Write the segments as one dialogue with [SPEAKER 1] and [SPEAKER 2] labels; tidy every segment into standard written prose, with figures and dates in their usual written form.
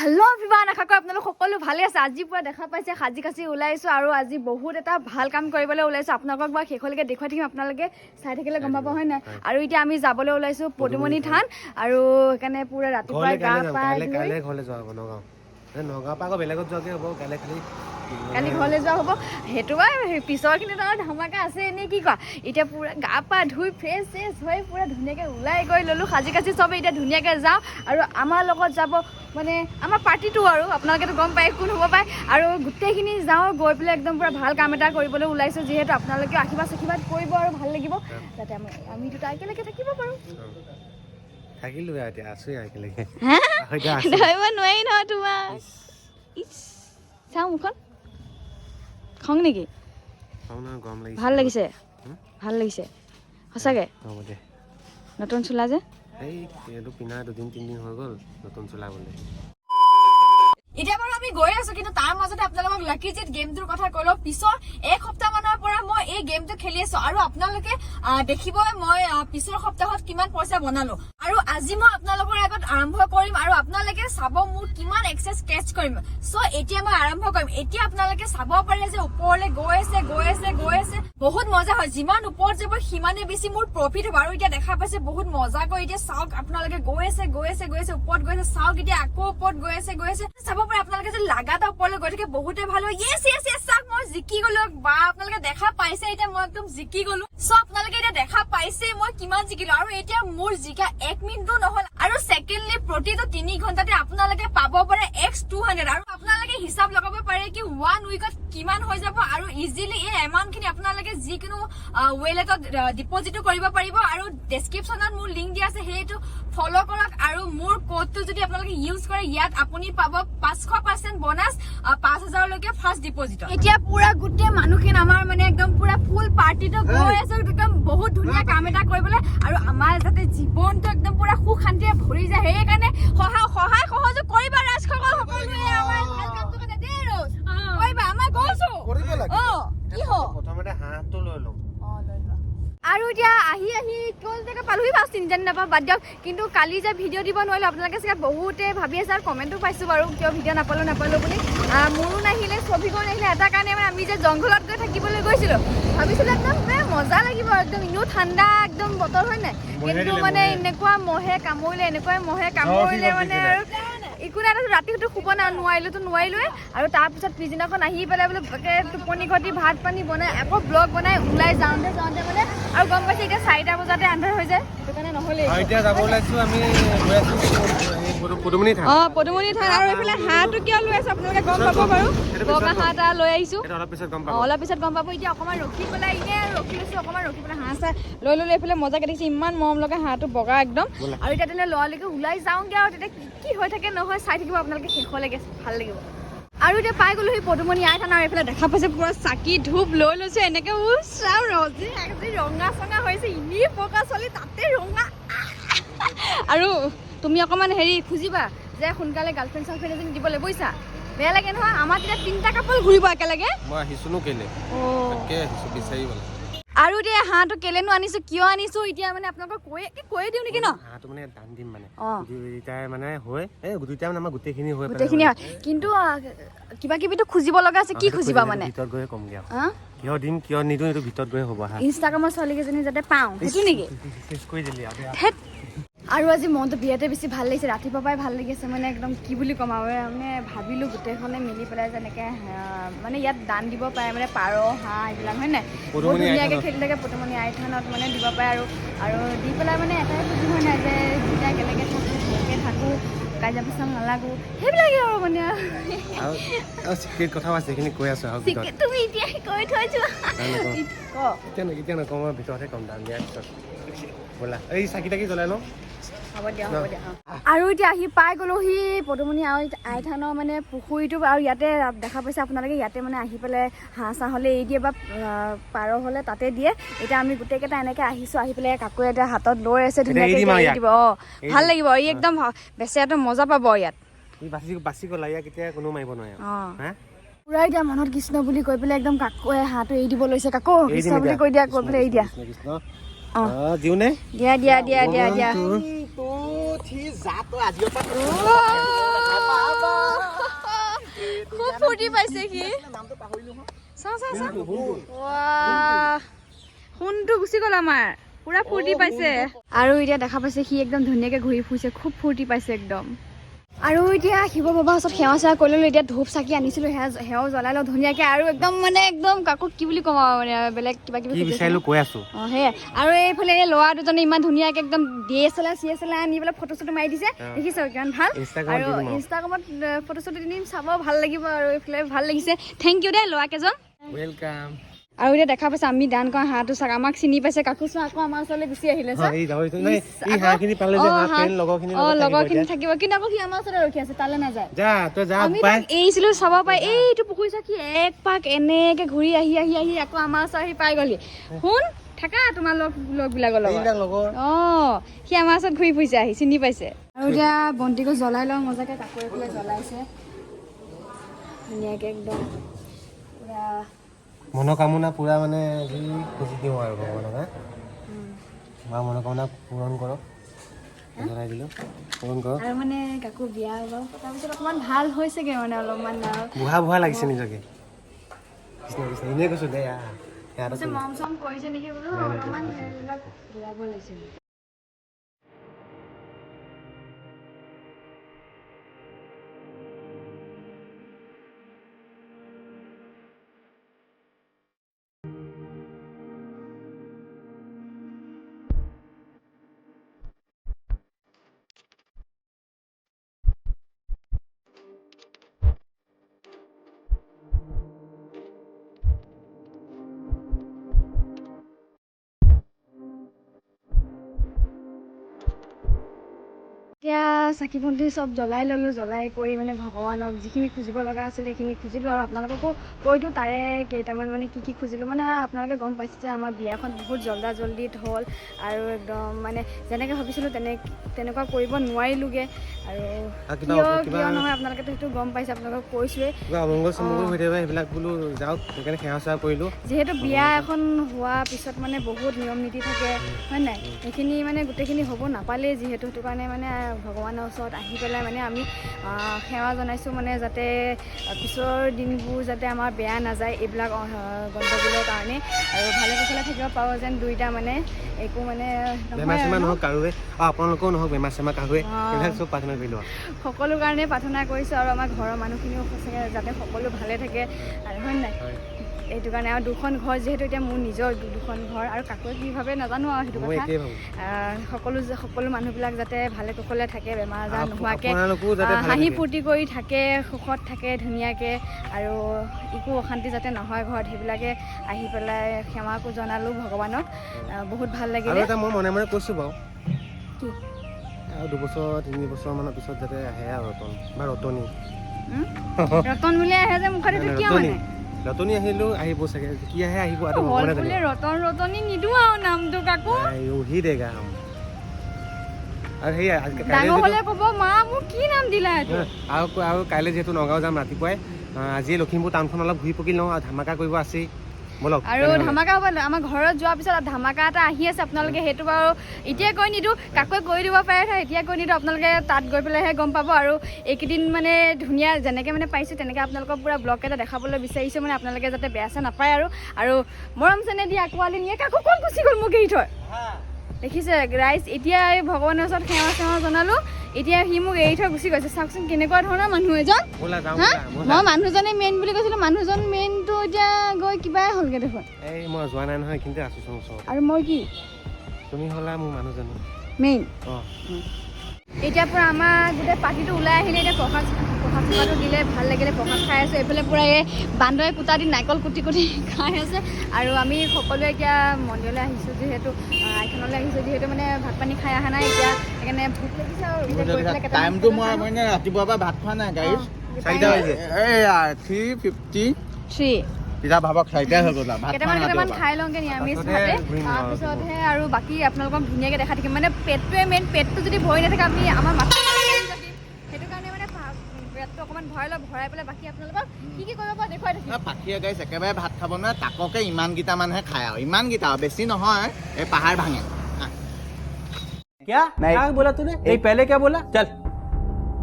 [SPEAKER 1] Hello everyone आशा करो আপোনালোক সকলো ভালে আছে আজি পুৰা দেখা পাইছে খাজি কাছি ওলাইছো আৰু আজি বহুত এটা ভাল কাম কৰিবলৈ ওলাইছো আপোনালোকক বা শেষলৈকে দেখুৱাই থাকিম আপোনালোকে চাই থাকিলে গম পাব হয় না আৰু এতিয়া আমি যাবলৈ ওলাইছো পদুমনি থান আৰু সেইকাৰণে পুৰা ৰাতিপুৱা গা পা
[SPEAKER 2] কাইলে ঘৰলে যোৱা হ'ব নগাঁও পাকো বেলেগত যোৱাকে হ'ব কাইলে
[SPEAKER 1] কালি ঘৰলৈ যোৱা হ'ব সেইটো পিছৰখিনি তাৰ ধামাকা আছে এনে কি কোৱা এতিয়া পুৰা গা পা ধুই ফ্ৰেছ হৈ পুৰা ধুনীয়াকৈ ওলাই গৈ ল'লোঁ সাজি কাচি চবে এতিয়া ধুনীয়াকৈ যাওঁ আৰু আমাৰ লগত যাব মানে আমাৰ পাৰ্টিটো আৰু আপোনালোকেতো গম পায় কোন হ'ব পায় আৰু গোটেইখিনি যাওঁ গৈ পেলাই একদম পুৰা ভাল কাম এটা কৰিবলৈ ওলাইছোঁ যিহেতু আপোনালোকেও আশীৰ্বাদ কৰিব আৰু ভাল লাগিব যাতে আমি দুটা একেলগে থাকিব পাৰোঁ
[SPEAKER 2] থাকিলো এতিয়া আছো একেলগে
[SPEAKER 1] ধৰিব নোৱাৰি নহয় তোমাৰ চাওঁ মুখন খং নেকি ভাল লাগিছে সঁচাকৈ নতুন চোলা যে
[SPEAKER 2] এইটো পিন্ধা 2-3 দিন হৈ গ'ল নতুন চোলা বোলে
[SPEAKER 1] এতিয়া বাৰু আমি গৈ আছো কিন্তু তাৰ মাজতে আপোনালোকক লাকি জেট গেমটোৰ কথা কৈ লওঁ পিছৰ এক সপ্তাহ মানৰ পৰা মই এই গেমটো খেলি আছো আৰু আপোনালোকে দেখিব মই পিছৰ সপ্তাহত কিমান পইচা বনালো আৰু আজি মই আপোনালোকৰ আগত আৰম্ভ কৰিম আৰু আপোনালোকে চাব মোৰ কিমান এক্সেস কেচ কৰিম সো এতিয়া মই আৰম্ভ কৰিম এতিয়া আপোনালোকে চাব পাৰে যে ওপৰলৈ গৈ আছে বহুত মজা হয় যিমান ওপৰত যাব সিমানে বেছি মোৰ প্ৰফিট হ'ব আৰু এতিয়া দেখা পাইছে বহুত মজাকৈ এতিয়া চাওক আপোনালোকে গৈ আছে ওপৰত গৈ আছে চাওক এতিয়া আকৌ ওপৰত গৈ আছে চাব পাৰে আপোনালোকে যে লাগাটা ওপৰলৈ গৈ থাকে বহুতে ভাল হয় ইয়েছ চাওক মই জিকি গলো বা আপোনালোকে দেখা পাইছে এতিয়া মই একদম জিকি গলো সো আপোনালোকে এতিয়া দেখা পাইছে মই কিমান জিকিলো আৰু এতিয়া মোৰ জিকা 1 মিনিটো নহল আৰু সেকেন্ডলি প্ৰতিটো 3 ঘণ্টাতে আপোনালোকে পাব পাৰে x200 আৰু আপোনালোকে হিচাপ লগাব পাৰে কি 1 উইকত কিমান হৈ যাব আৰু ইজিলি এই এমাউন্ট খিনি আপোনালোকে যিকোনো ওয়েলেটত ডিপজিট কৰিব পাৰিব আৰু ডেসক্ৰিপচনত মোৰ লিংক দিয়া আছে সেইটো ফলো কৰক আৰু মোৰ কোডটো যদি আপোনালোকে ইউজ কৰে ইয়াত আপুনি পাব 500% বোনাস 5000 লৈকে ফাৰ্স্ট ডিপজিট এতিয়া পুৰা গুটে মানুহখিনি আমাৰ মানে একদম পুৰা ফুল পাৰ্টিটো গৈ আছে একদম বহুত ধুনীয়া কাম এটা কৰিবলৈ আৰু আমাৰ যাতে জীৱনটো একদম পুৰা সুখ শান্তিৰে ভৰি যায় সেই কাৰণে সহায় সহযোগ কৰিবা ৰাজসকল সকলোৱে আমাৰ ভাল কামটো কাৰণে দে ৰজ কৰিবা আমাৰ গৈছো
[SPEAKER 2] কৰিব লাগে
[SPEAKER 1] কি হ
[SPEAKER 2] প্ৰথমতে হাতটো লৈ লওঁ
[SPEAKER 1] আৰু এতিয়া আহি কল জেগা পালোহি বাছ তিনিজন নাপাওঁ বাদ দিয়ক কিন্তু কালি যে ভিডিঅ' দিব নোৱাৰিলোঁ আপোনালোকে চাগে বহুতে ভাবি আছে আৰু কমেণ্টো পাইছোঁ বাৰু কিয় ভিডিঅ' নাপালোঁ বুলি মোৰো নাহিলে ছবিখন নাহিলে এটা কাৰণে মানে আমি যে জংঘলত গৈ থাকিবলৈ গৈছিলোঁ ভাবিছিলোঁ একদম মজা লাগিব একদম ইনেও ঠাণ্ডা একদম বতৰ হয় নাই কিন্তু মানে এনেকুৱা মহে কামুৰিলে মানে আৰু একো নাই ৰাতিটো শুব নোৱাৰিলোৱে আৰু তাৰপিছত পিছদিনাখন আহি পেলাই বোলো টোপনি ঘটি ভাত পানী বনাই আকৌ ব্লগ বনাই ওলাই যাওঁতে মানে আৰু গম পাইছে এতিয়া 4টা বজাতে আন্ধাৰ হৈ যায় সেইটো কাৰণে নহ'লে
[SPEAKER 2] এতিয়া যাব ওলাইছো আমি গৈ আছো
[SPEAKER 1] পদুমনি থান আৰু এইফালে হাঁহটো কিয় লৈ আছো আপোনালোকে গম পাব বাৰু বগা হাঁহ এটা লৈ আহিছো অলপ পিছত গম পাব এতিয়া অকণমান ৰখি পেলাই ৰখি লৈছো অকণমান ৰখি পেলাই হাঁহ চাহ লৈ এইফালে মজাকে দেখিছে ইমান মৰম লগা হাঁহটো বগা একদম আৰু এতিয়া তেনে ল'ৰালৈকে ওলাই যাওঁগে আৰু তেতিয়া কি হৈ থাকে নহয় চাই থাকিব আপোনালোকে শেষলৈকে ভাল লাগিব আৰু এতিয়া পাই গ'লো সেই পদুমনি আই থান আৰু এইফালে দেখা পাইছে পুৰা চাকি ধূপ লৈ লৈছো এনেকে চাওঁ ৰজি ৰঙা চঙা হৈছে ইনেই বগা ছোৱালী তাতে ৰঙা আৰু তুমি অকণমান খুজিবা যে সোনকালে গাৰ্লফ্ৰেণ্ড এজনী দিবলৈ বুজিছা বেয়া লাগে নহয় আমাৰ তেতিয়া 3টা কাপল ঘূৰিব একেলগে
[SPEAKER 2] মই আহিছো কেলে তাকে আহিছো বিচাৰিবলৈ
[SPEAKER 1] আৰু এতিয়া হাঁহটো কেলেনো আনিছো কিয় আনিছো এতিয়া মানে আপোনালোকক কৈ দিওঁ নেকি ন
[SPEAKER 2] হাঁহটো মানে দাম দিম মানে দুইটাই মানে হয় দুইটাই মানে আমাৰ গোটেইখিনি হয়
[SPEAKER 1] কিন্তু কিবা কিবিটো খুজিব লগা আছে কি খুজিবা মানে
[SPEAKER 2] ভিতৰত গৈ কমগে কিয় দিম কিয় নিদিওঁ এইটো ভিতৰত গৈ হ'ব
[SPEAKER 1] ইনষ্টাগ্ৰামৰ ছোৱালীকেইজনী যাতে পাওঁ সেইটো নেকি আৰু আজি মনটো বিৰাটে বেছি ভাল লাগিছে ৰাতিপুৱাৰ পৰাই ভাল লাগিছে মানে একদম কি বুলি ক'ম আৰু মানে ভাবিলোঁ গোটেইখনে মিলি পেলাই যেনেকৈ মানে ইয়াত দান দিব পাৰে মানে পাৰ হাঁহ এইবিলাক হয় নাই বহুত ধুনীয়াকৈ খেলি থাকে পদুমনি আই থানত মানে দিব পাৰে আৰু দি পেলাই মানে এটাই খুজি হয় নাই যে দুটা একেলগে থাকোঁ কাজিয়া পেচাল নালাগো সেইবিলাকে আৰু মানে
[SPEAKER 2] কথা আছে সেইখিনি কৈ আছো
[SPEAKER 1] তুমি এতিয়া কৈ থৈছো
[SPEAKER 2] এতিয়া নকওঁ মই ভিতৰতে কম দাম দিয়াৰ পিছত ব'লা এই চাকি তাকি জ্বলাই লওঁ
[SPEAKER 1] হ'ব দিয়া আৰু এতিয়া আহি পাই গ'লোহি পদুমনি আই থানৰ মানে পুখুৰীটো আৰু ইয়াতে দেখা পাইছে আপোনালোকে ইয়াতে মানে আহি পেলাই হাঁহ চাহ হ'লে এৰি দিয়ে বা পাৰ হ'লে তাতে দিয়ে এতিয়া আমি গোটেইকেইটা এনেকৈ আহিছোঁ আহি পেলাই কাকুৱে এতিয়া হাতত লৈ আছে ধুনীয়াকৈ এৰি দিব ভাল লাগিব ই একদম বেচেৰাটো মজা পাব ইয়াত
[SPEAKER 2] বাচি গ'লা ইয়াক এতিয়া কোনো মাৰিব নোৱাৰে
[SPEAKER 1] পুৰা এতিয়া মনত কৃষ্ণ বুলি কৈ পেলাই একদম কাকুৱে হাঁহটো এৰি দিব লৈছে কাকু কৃষ্ণ বুলি কৈ দিয়া কৈ পেলাই এৰি দিয়া
[SPEAKER 2] দিওঁনে
[SPEAKER 1] দিয়া
[SPEAKER 2] তো ঠিক যা তো আজিৰ পৰা
[SPEAKER 1] ফূৰ্তি পাইছে সি চাওঁ সোণটো গুচি গ'ল আমাৰ পুৰা ফূৰ্তি পাইছে আৰু এতিয়া দেখা পাইছে সি একদম ধুনীয়াকে ঘূৰি ফুৰিছে খুব ফূৰ্তি পাইছে একদম আৰু এতিয়া শিৱ বাবাৰ ওচৰত সেৱা চেৱা কৰি ল'লো এতিয়া ধূপ চাকি আনিছিলো সেৱাও জ্বলাই লওঁ ধুনীয়াকে আৰু একদম কাকো কি বুলি ক'ম আৰু মানে বেলেগ কিবা কিবি
[SPEAKER 2] বিচাৰিলো কৈ আছো
[SPEAKER 1] সেয়াই আৰু এইফালে এই ল'ৰা দুজনে ইমান ধুনীয়াকে একদম DSLR আনি পেলাই ফটো চটো মাৰি দিছে দেখিছ কিমান ভাল আৰু ইনষ্টাগ্ৰামত ফটো চটো দিম চাব ভাল লাগিব আৰু এইফালে ভাল লাগিছে থেংক ইউ দেই ল'ৰা কেইজন
[SPEAKER 2] ওয়েলকাম
[SPEAKER 1] আৰু এতিয়া দেখা পাইছে আমি দান কৰা হাঁহটো চাক আমাক চিনি পাইছে কাকু চোৱা আকৌ আমাৰ ওচৰলৈ গুচি আহিলে লগৰখিনি থাকিব কিন্তু আকৌ সি আমাৰ ওচৰতে ৰখি আছে তালৈ নাযায় আমি এৰিছিলো চাব পাই এইটো পুখুৰী চাই সি এক পাক এনেকে ঘূৰি আহি আকৌ আমাৰ ওচৰত আহি পাই গ'লি শুন থাকা তোমাৰ লগবিলাকৰ লগত সি আমাৰ ওচৰত ঘূৰি ফুৰিছে আহি চিনি পাইছে আৰু এতিয়া বন্তিটো জ্বলাই লওঁ মজাকে কাকু এইফালে জ্বলাইছে ধুনীয়াকে একদম পুৰা
[SPEAKER 2] মনোকামনা পুৰা মানে যি খুজি দিওঁ আৰু ভগৱানক তোমাৰ মনোকামনা পূৰণ কৰক জনাই দিলোঁ পূৰণ কৰক
[SPEAKER 1] আৰু মানে কাকু বিয়া বাৰু তাৰপিছত অকণমান ভাল হৈছেগৈ মানে অলপমান আৰু
[SPEAKER 2] বুঢ়া লাগিছে নিজকে কৃষ্ণ এনেই কৈছোঁ দে
[SPEAKER 1] মৰম চৰম কৰিছে নেকি বোলো অলপমান এইবিলাক ঘূৰাব লাগিছিল এতিয়া চাকি বন্তি চব জ্বলাই ল'লোঁ জ্বলাই কৰি মানে ভগৱানক যিখিনি খুজিব লগা আছিলে সেইখিনি খুজিলোঁ আৰু আপোনালোককো কৈ দিওঁ তাৰে কেইটামান মানে কি খুজিলোঁ মানে আপোনালোকে গম পাইছে যে আমাৰ বিয়াখন বহুত জল্দিত হ'ল আৰু একদম মানে যেনেকৈ ভাবিছিলোঁ তেনেকুৱা কৰিব নোৱাৰিলোঁগৈ আৰু কিয় নহয় আপোনালোকেতো সেইটো গম পাইছে আপোনালোকক কৈছোঁৱেই যিহেতু বিয়া এখন হোৱাৰ পিছত মানে বহুত নিয়ম নীতি থাকে হয় নাই সেইখিনি মানে গোটেইখিনি হ'ব নাপালেই যিহেতু সেইটো কাৰণে মানে ভগৱানৰ ওচৰত আহি পেলাই মানে আমি সেৱা জনাইছোঁ মানে যাতে পিছৰ দিনবোৰ যাতে আমাৰ বেয়া নাযায় এইবিলাক গণ্ডগোলৰ কাৰণে আৰু ভালে কুশলে থাকিব পাৰোঁ যেন দুইটা মানে একো মানে সকলো কাৰণে প্ৰাৰ্থনা কৰিছোঁ আৰু আমাৰ ঘৰৰ মানুহখিনিও সঁচাকৈ যাতে সকলো ভালে থাকে আৰু হয় নাই এইটো কাৰণে আৰু দুখন ঘৰ যিহেতু এতিয়া মোৰ নিজৰ দুখন ঘৰ আৰু কাকোৱে কি ভাবে নাজানো আৰু সেইটো কথা সকলো মানুহবিলাক যাতে ভালে কুশলে থাকে বেমাৰ আজাৰ নোহোৱাকৈ হাঁহি ফূৰ্তি কৰি থাকে সুখত থাকে ধুনীয়াকৈ আৰু একো অশান্তি যাতে নহয় ঘৰত সেইবিলাকে আহি পেলাই সেৱাকো জনালোঁ ভগৱানক বহুত ভাল লাগিলে
[SPEAKER 2] মই মনে মনে কৈছোঁ বাৰু কি আৰু 2 বছৰ 3 বছৰমানৰ পিছত যাতে আহে আৰু
[SPEAKER 1] ৰতন বুলি আহে যে মুখত এইটো কিয় মানে
[SPEAKER 2] ৰতনী আহিব চাগে কি আহে আহিব
[SPEAKER 1] ৰতনী নিদিওঁ আৰু নামটো কাকো
[SPEAKER 2] আৰু সেয়া
[SPEAKER 1] ডাঙৰ হ'লে ক'ব মা মোক কি নাম দিলা এইটো
[SPEAKER 2] আৰু কাইলৈ যিহেতু নগাঁও যাম ৰাতিপুৱাই আজি লখিমপুৰ টাউনখন অলপ ঘূৰি পকি লওঁ আৰু ধামাকা কৰিব আছেই বলক
[SPEAKER 1] আৰু ধামাকা হ'ব আমাৰ ঘৰত যোৱাৰ পিছত ধামাকা এটা আহি আছে আপোনালোকে সেইটো বাৰু এতিয়া কৈ নিদিওঁ কাকোৱে কৈ দিব পাৰে এতিয়া কৈ নিদিওঁ আপোনালোকে তাত গৈ পেলাইহে গম পাব আৰু এইকেইদিন মানে ধুনীয়া যেনেকৈ মানে পাইছোঁ তেনেকৈ আপোনালোকক পুৰা ব্লগ এটা দেখাবলৈ বিচাৰিছোঁ মানে আপোনালোকে যাতে বেয়া চেয়া নাপায় আৰু মৰম চেনেহ দি আকোৱালি নিয়ে কাকো ক'ত গুচি গ'ল মোক এৰি থৈ দেখিছে ৰাইজ এতিয়া এই ভগৱানৰ ওচৰত সেৱা জনালোঁ এতিয়া সি মোক এৰি থৈ গুচি গৈছে চাওকচোন কেনেকুৱা ধৰণৰ মানুহ এজন মই মানুহজনে মেইন বুলি কৈছিলোঁ মানুহজন মেইনটো এতিয়া গৈ কিবাই হ'লগৈ দেখোন
[SPEAKER 2] মই যোৱা নাই নহয় কিন্তু আছোঁ
[SPEAKER 1] আৰু মই কি
[SPEAKER 2] তুমি হ'লা মোৰ মানুহজন
[SPEAKER 1] মেইন এতিয়া পূৰা আমাৰ গোটেই পাৰ্টিটো ওলাই আহিলে এতিয়া প্ৰসাদ চসাদটো দিলে ভাল লাগিলে প্ৰসাদ খাই আছোঁ এইফালে পূৰা এই বান্দৰে কুটা দি নাৰিকল কুটি খাই আছে আৰু আমি সকলোৱে এতিয়া মন্দিৰলৈ আহিছোঁ যিহেতু আইখনলৈ আহিছোঁ যিহেতু মানে ভাত পানী খাই অহা নাই এতিয়া সেইকাৰণে ভোক লাগিছে আৰু
[SPEAKER 3] টাইমটো মই ৰাতিপুৱাৰ পৰা ভাত খোৱা নাই গাড়ী 4টা বাজিছে 3:53 এতিয়া ভাবক 4টাই হৈ গ'ল
[SPEAKER 1] কেইটামান খাই লওঁগৈ নিৰামিষভাৱে তাৰপিছতহে আৰু বাকী আপোনালোকক ধুনীয়াকৈ দেখা থাকিম মানে পেটটোৱে মেইন পেটটো যদি ভৰি নাথাকে আমি আমাৰ মাথা সেইটো কাৰণে মানে পেটটো অকণমান ভৰাই পেলাই বাকী আপোনালোকক কি কৰিব পাৰে দেখুৱাই থাকিম
[SPEAKER 3] পাখিয়ে গাইছ একেবাৰে ভাত খাব নহয় তাককে ইমানকেইটা মানুহে খায় আৰু ইমানকেইটা বেছি নহয় এই পাহাৰ ভাঙে
[SPEAKER 4] क्या बोला तूने पहले क्या बोला चल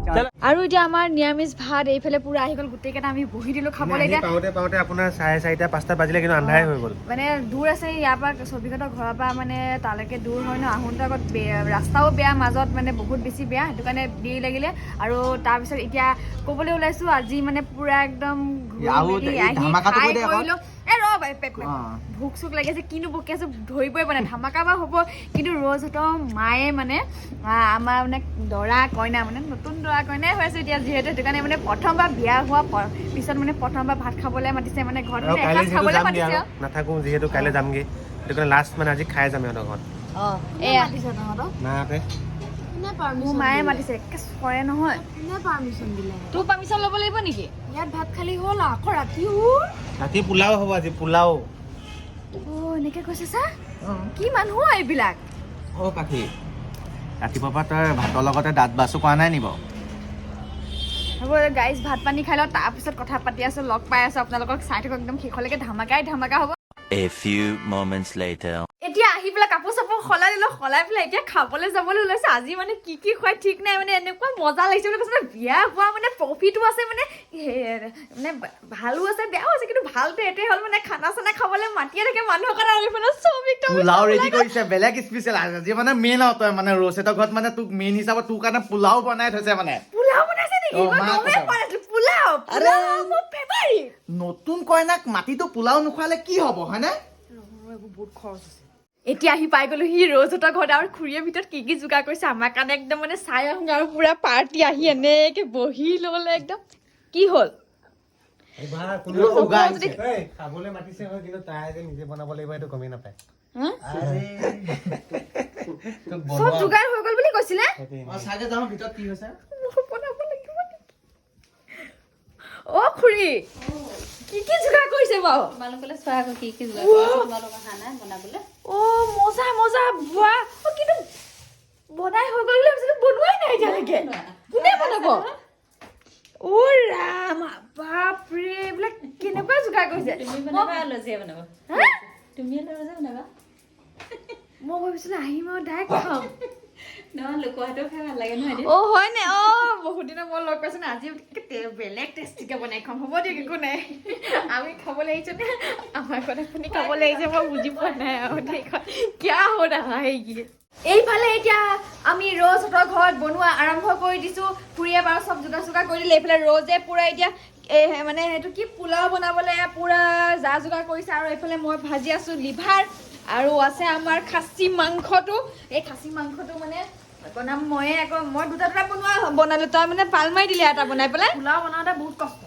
[SPEAKER 1] আৰু এতিয়া আমাৰ নিৰামিষ ভাত এইফালে পুৰা আহি গ'ল গোটেইকেইটা আমি বহি দিলোঁ খাবলৈ এতিয়া
[SPEAKER 2] পাওঁতে আপোনাৰ 4:30 5টা বাজিলে কিন্তু আন্ধাৰে হৈ গ'ল
[SPEAKER 1] মানে দূৰ আছে ইয়াৰ পৰা ছবিঘাটৰ ঘৰৰ পৰা মানে তালৈকে দূৰ হয় ন আহোঁতে আগত ৰাস্তাও বেয়া মাজত মানে বহুত বেছি বেয়া সেইটো কাৰণে দেৰি লাগিলে আৰু তাৰপিছত এতিয়া ক'বলৈ ওলাইছোঁ আজি মানে পুৰা একদম ভোক চোক লাগিছে কিনো বকি আছো ধৰিবই পৰা নাই ধামাকা বা হ'ব কিন্তু ৰ'জহঁতৰ মায়ে মানে আমাৰ মানে দৰা কইনা মানে নতুন দৰা কইনাই হৈ আছে এতিয়া যিহেতু সেইটো কাৰণে মানে প্ৰথমবাৰ বিয়া হোৱা পিছত মানে প্ৰথমবাৰ ভাত খাবলৈ মাতিছে মানে ঘৰত মানে এসাঁজ খাবলৈ মাতিছে
[SPEAKER 2] নাথাকো যিহেতু কাইলৈ যামগে সেইটো কাৰণে লাষ্ট মানে আজি খাই যাম সিহঁতৰ ঘৰত
[SPEAKER 1] এয়া মাতিছে তহঁতক
[SPEAKER 2] মাহঁতে
[SPEAKER 1] মোৰ মায়ে মাতিছে কৰে নহয়
[SPEAKER 4] পাৰ্মিশ্যন দিলে
[SPEAKER 1] তোৰ পাৰ্মিশ্যন ল'ব লাগিব নেকি
[SPEAKER 4] ইয়াত ভাত খালি হ'ল আকৌ
[SPEAKER 2] ৰাতি পোলাও হ'ব আজি পোলাও
[SPEAKER 1] এনেকে কৈছে চা কি মানুহ এইবিলাক
[SPEAKER 3] পাখি ৰাতিপুৱাৰ পৰা তই ভাতৰ লগতে দাঁত বাছো কৰা নাই নিব
[SPEAKER 1] হ'ব গাইজ ভাত পানী খাই লওঁ তাৰপিছত কথা পাতি আছো লগ পাই আছো আপোনালোকক চাই থাকক একদম শেষলৈকে ধামাকা হ'ব
[SPEAKER 5] A few moments later.
[SPEAKER 1] এতিয়া আহি পেলাই কাপোৰ চাপোৰ সলাই দিলোঁ সলাই পেলাই এতিয়া খাবলৈ যাবলৈ ওলাইছে আজি মানে কি খুৱাই ঠিক নাই মানে এনেকুৱা মজা লাগিছে বুলি কৈছে বিয়া হোৱা মানে প্ৰফিটো আছে মানে মানে ভালো আছে বেয়াও আছে কিন্তু ভালটো এটাই হ'ল মানে খানা চানা খাবলৈ মাতিয়ে থাকে মানুহৰ কাৰণে আহি পেলাই চব একদম
[SPEAKER 3] পোলাও ৰেডি কৰিছে বেলেগ স্পেচিয়েল আজি মানে মেইন আৰু তই মানে ৰ'চেটৰ ঘৰত মানে তোক মেইন হিচাপত তোৰ কাৰণে পোলাও বনাই থৈছে মানে
[SPEAKER 1] পোলাও বনাইছে নেকি মই গমেই পোৱা নাছিলো পোলাও মোৰ ফেভাৰিট
[SPEAKER 3] নতুন কইনাক মাটিটো পোলাও নোখোৱালে কি হ'ব হয়নে
[SPEAKER 1] এতিয়া আহি পাই গলো সি ৰ'জহঁতৰ ঘৰত আৰু খুৰীৰ ভিতৰত কি যোগাৰ কৰিছে আমাৰ কাৰণে একদম মানে চাই আহোঁ আৰু পুৰা পাৰ্টি আহি এনেকে বহি ল'লে একদম কি হ'ল
[SPEAKER 2] খাবলৈ মাতিছে হয় কিন্তু তাই যে নিজে বনাব লাগিব সেইটো গমেই নাপায়
[SPEAKER 1] চব যোগাৰ হৈ গ'ল বুলি কৈছিলে
[SPEAKER 3] চাগে যাওঁ ভিতৰত কি হৈছে
[SPEAKER 1] বনাব লাগিব অ খুৰী কি যোগাৰ কৰিছে বাৰু
[SPEAKER 4] তোমালোকলৈ চোৱা আকৌ কি যোগাৰ কৰিছে তোমালোকৰ খানা বনাবলৈ
[SPEAKER 1] অ মজা বোৱা কিন্তু বনাই হৈ গ'ল বুলি ভাবিছিলো বনোৱাই নাই এতিয়ালৈকে কোনে বনাব অ ৰাম বাপৰে এইবিলাক কেনেকুৱা যোগাৰ কৰিছে
[SPEAKER 4] তুমি বনাবা লজিয়ে বনাবা তুমি লজিয়ে বনাবা
[SPEAKER 1] মই ভাবিছিলো আহিম আৰু ডাইৰেক্ট খাম
[SPEAKER 4] নহয় লোকৰ হাতেও খাই ভাল লাগে নহয়
[SPEAKER 1] অ হয় নে অ বহুত দিনৰ মই লগ পাইছো না আজি বেলেগ টেষ্টিকে বনাই খাম হ'ব দিয়ক একো নাই আমি খাবলৈ আহিছো নে আমাৰ ঘৰত আপুনি খাবলৈ আহিছে মই বুজি পোৱা নাই আৰু কিয় হৈ ৰহা হে এইফালে এতিয়া আমি ৰ'জহঁতৰ ঘৰত বনোৱা আৰম্ভ কৰি দিছো খুৰীয়ে বাৰু চব যোগাৰ কৰি দিলে এইফালে ৰ'জে পুৰা এতিয়া মানে সেইটো কি পোলাও বনাবলৈ পুৰা যা যোগাৰ কৰিছে আৰু এইফালে মই ভাজি আছো লিভাৰ আৰু আছে আমাৰ খাচী মাংসটো এই খাচী মাংসটো মানে বনাম মই দুটা বনালো তই মানে পাল মাৰি দিলে এটা বনাই পেলাই পোলাও বনাওঁতে বহুত কষ্ট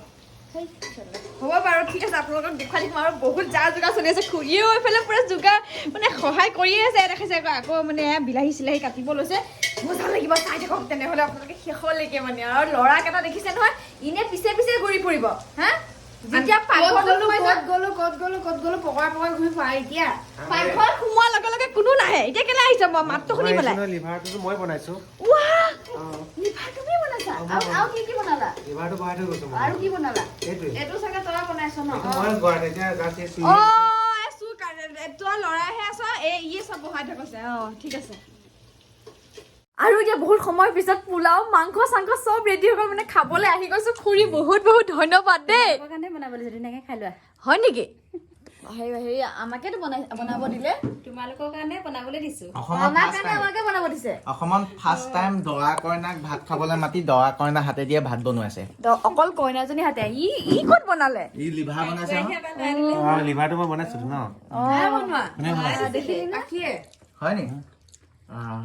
[SPEAKER 1] হ'ব বাৰু ঠিক আছে আপোনালোকক দেখুৱাই দিম আৰু বহুত যা যোগাৰ চলি আছে খুৰীয়েও এইফালে পুৰা যোগাৰ মানে সহায় কৰিয়ে আছে দেখাইছে আকৌ মানে বিলাহী চিলাহী কাটিব লৈছে মজা লাগিব চাই থাকক তেনেহ'লে আপোনালোকে শেষলৈকে মানে আৰু ল'ৰাকেইটা দেখিছে নহয় ইনে পিছে ঘূৰি ফুৰিব হা যেতিয়া ক'ত গ'লো পকৰা ঘূৰি ফুৰা এতিয়া পাকঘৰত সোমোৱাৰ লগে লগে কোনো নাহে এতিয়া কেলে আহিছে মই মাতটো শুনি পেলাই
[SPEAKER 2] লিভাৰটো মই বনাইছো
[SPEAKER 1] লিভাৰ তুমি বনাইছা আৰু কি বনালা
[SPEAKER 2] লিভাৰটো বনাই থৈ গৈছো
[SPEAKER 1] আৰু কি বনালা
[SPEAKER 2] এইটোৱে
[SPEAKER 1] এইটো চাগে তই বনাইছ ন
[SPEAKER 2] মই ঘৰত এতিয়া জাষ্ট এই
[SPEAKER 1] অ এসু তই লৰাইহে আছ এই চব বহাই থৈ গৈছে ঠিক আছে আৰু এতিয়া বহুত সময়ৰ পিছত পোলাও মাংস চাংস চব ৰেডি হৈ গ'ল মানে খাবলৈ আহি গৈছো খুৰী বহুত ধন্যবাদ দেই
[SPEAKER 4] কাৰণে বনাবলৈ ধুনীয়াকৈ খাই লোৱা
[SPEAKER 1] হয় নেকি হেৰি আমাকেতো বনাব দিলে
[SPEAKER 4] তোমালোকৰ কাৰণে বনাবলৈ দিছো
[SPEAKER 1] আমাৰ কাৰণে আমাকে বনাব দিছে
[SPEAKER 3] অসমত ফাৰ্ষ্ট টাইম দৰা কইনাক ভাত খাবলৈ মাতি দৰা কইনা হাতে দিয়ে ভাত বনোৱাইছে
[SPEAKER 1] অকল কইনাজনী হাতে ই ক'ত বনালে
[SPEAKER 3] ই লিভাৰ বনাইছে
[SPEAKER 2] লিভাৰটো মই বনাইছিলো ন
[SPEAKER 3] হয় নেকি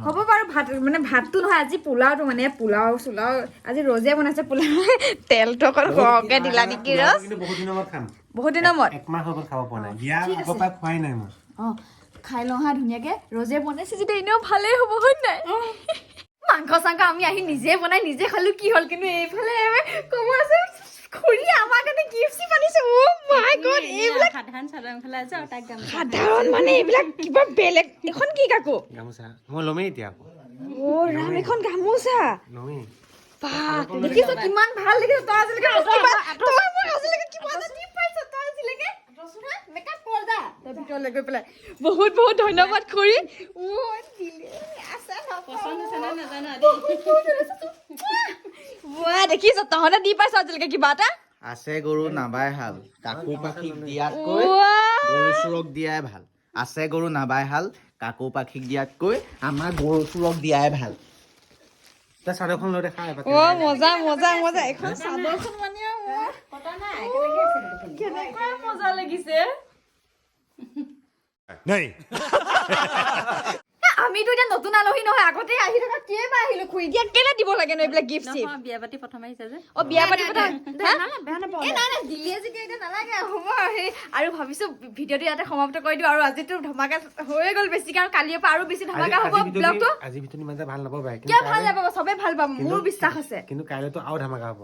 [SPEAKER 1] হ'ব বাৰু ভাতটো নহয় আজি পোলাওটো মানে পোলাও চোলাও আজি ৰ'জে বনাইছে পোলাও তেলটো অকল সৰহকে দিলা নেকি ৰ'জ
[SPEAKER 2] কিন্তু বহুত দিনৰ মূৰত খাম
[SPEAKER 1] বহুত দিনৰ মূৰত
[SPEAKER 2] একমাহ হৈ গ'ল খাব পৰা নাই বিয়া আগৰ পৰা খোৱাই নাই মই
[SPEAKER 1] খাই লওঁ হা ধুনীয়াকে ৰ'জে বনাইছে যদি এনেও ভালেই হ'ব হয় নাই মাংস চাংস আমি আহি নিজে বনাই নিজে খালো কি হ'ল কিন্তু এইফালে ক'ব আছে খুৰী আমাৰ কাৰণে গিফ্ট আনিছে অ মাই গড এইবিলাক
[SPEAKER 4] সাধাৰণ চাদৰ মেখেলা আছে আৰু তাক গামোচা
[SPEAKER 1] সাধাৰণ মানে এইবিলাক কিবা বেলেগ এখন কি কাকো
[SPEAKER 2] গামোচা মই ল'মেই এতিয়া
[SPEAKER 1] অ ৰাম এখন গামোচা
[SPEAKER 2] ল'মেই
[SPEAKER 1] দেখিছ কিমান ভাল দেখিছ তই আজিলৈকে কিবা এটা টিপ পাইছ তই আজিলৈকে মেকআপ কৰ যা তই ভিতৰলৈ গৈ পেলাই বহুত ধন্যবাদ খুৰী দিলে আছে
[SPEAKER 4] পচন্দ হৈছে নে নাজানো
[SPEAKER 1] ৱা দেখিছ তহঁতে দি পাইছ আজিলৈকে কিবা এটা
[SPEAKER 3] আছে গৰু নাবাই হাল কাকো পাখিক দিয়াতকৈ
[SPEAKER 1] ৱা
[SPEAKER 3] গৰু চোৰক দিয়াই ভাল আছে গৰু নাবাই হাল কাকো পাখিক দিয়াতকৈ আমাৰ গৰু চোৰক দিয়াই ভাল
[SPEAKER 2] তই চাদৰখন লৈ দেখা এবাৰ।
[SPEAKER 1] অ মজা মজা মজা এখন চাদৰখন মানে কেনেকুৱা মজা লাগিছে আমিতো এতিয়া নতুন আলহী নহয় আগতে আহি থকা কেইবাৰ আহিলো খুই এতিয়া কেলে দিব লাগে ন এইবিলাক গিফ্ট চিফ্ট
[SPEAKER 4] বিয়া পাতি প্ৰথম আহিছে যে
[SPEAKER 1] অ বিয়া পাতি কথা নাই দিলে যেতিয়া এতিয়া নালাগে হ'ব সেই আৰু ভাবিছো ভিডিঅ'টো ইয়াতে সমাপ্ত কৰি দিওঁ আৰু আজিতো ধমাকা হৈ গ'ল বেছিকে আৰু কালিৰ পৰা আৰু বেছি ধমাকা হ'ব ব্লগটো
[SPEAKER 2] আজি ভিতৰত ইমান এটা ভাল নাপাব
[SPEAKER 1] কিয় ভাল নাপাব চবে ভাল পাব মোৰ বিশ্বাস আছে
[SPEAKER 2] কিন্তু কাইলৈতো আৰু ধামাকা হ'ব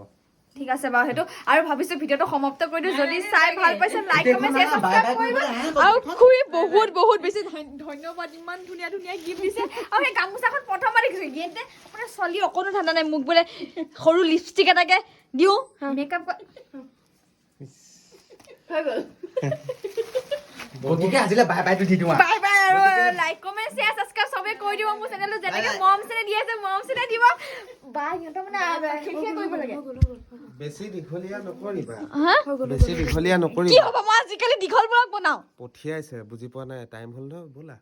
[SPEAKER 1] ঠিক আছে বাৰু সেইটো আৰু ভাবিছো ভিডিঅ'টো সমাপ্ত কৰি দিওঁ যদি চাই ভাল পাইছে লাইক কমেন্ট শ্বেয়াৰ সাবস্ক্ৰাইব কৰিব আৰু খুই বহুত বহুত বেছি ধন্যবাদ ইমান ধুনীয়া ধুনীয়া গিফ্ট দিছে আৰু সেই গামোচাখন প্ৰথমবাৰ দেখিছো গিফ্ট আপোনাৰ ছোৱালী অকণো ঠাণ্ডা নাই মোক বোলে সৰু লিপষ্টিক এটাকে দিওঁ মেকআপ হৈ গ'ল
[SPEAKER 3] গতিকে আজিলে বাই বাইটো দি দিওঁ
[SPEAKER 1] বাই বাই আৰু লাইক কমেন্ট শ্বেয়াৰ সাবস্ক্ৰাইব সবে কৰি দিব মোৰ চেনেলটো যেনেকে মম চেনে দি আছে মম চেনে দিব বাই সিহঁতৰ মানে শেষে কৰিব লাগে
[SPEAKER 2] বেছি দীঘলীয়া নকৰিবা
[SPEAKER 1] হা
[SPEAKER 2] বেছি দীঘলীয়া
[SPEAKER 1] কি
[SPEAKER 2] নকৰিবা
[SPEAKER 1] হ'ব মই আজিকালি দীঘল ব্লগ বনাওঁ
[SPEAKER 2] পঠিয়াইছে বুজি পোৱা নাই টাইম হ'ল ন ব'লা